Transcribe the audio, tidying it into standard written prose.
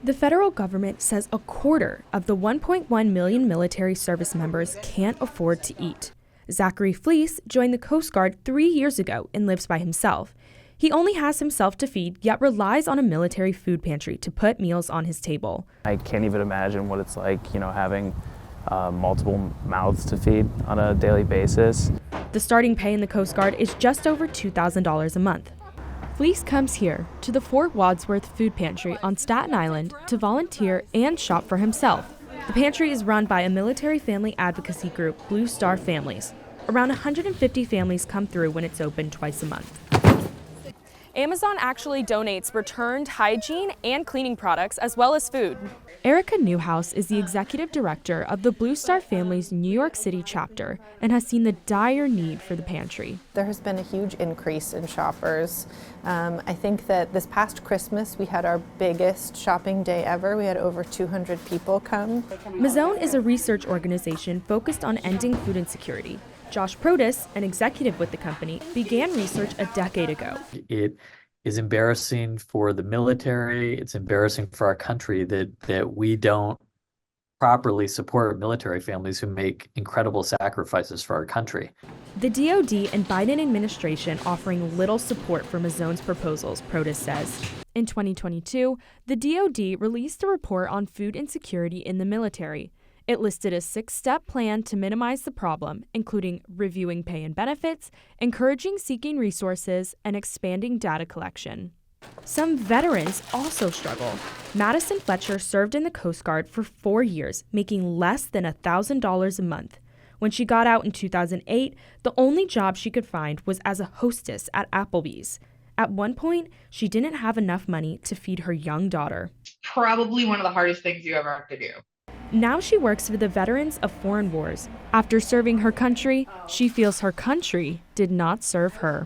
The federal government says a quarter of the 1.1 million military service members can't afford to eat. Zachary Fleece joined the Coast Guard 3 years ago and lives by himself. He only has himself to feed, yet relies on a military food pantry to put meals on his table. I can't even imagine what it's like, having multiple mouths to feed on a daily basis. The starting pay in the Coast Guard is just over $2,000 a month. Fleece comes here to the Fort Wadsworth Food Pantry on Staten Island to volunteer and shop for himself. The pantry is run by a military family advocacy group, Blue Star Families. Around 150 families come through when it's open twice a month. Amazon actually donates returned hygiene and cleaning products as well as food. Erica Newhouse is the executive director of the Blue Star Family's New York City chapter and has seen the dire need for the pantry. There has been a huge increase in shoppers. I think that this past Christmas we had our biggest shopping day ever. We had over 200 people come. Mazzone is a research organization focused on ending food insecurity. Josh Protis, an executive with the company, began research a decade ago. It is embarrassing for the military. It's embarrassing for our country that we don't properly support military families who make incredible sacrifices for our country. The DoD and Biden administration offering little support for Mazzone's proposals, Protis says. In 2022, the DoD released a report on food insecurity in the military. It listed a 6-step plan to minimize the problem, including reviewing pay and benefits, encouraging seeking resources, and expanding data collection. Some veterans also struggle. Madison Fletcher served in the Coast Guard for 4 years, making less than $1,000 a month. When she got out in 2008, the only job she could find was as a hostess at Applebee's. At one point, she didn't have enough money to feed her young daughter. Probably one of the hardest things you ever have to do. Now she works for the Veterans of Foreign Wars. After serving her country, she feels her country did not serve her.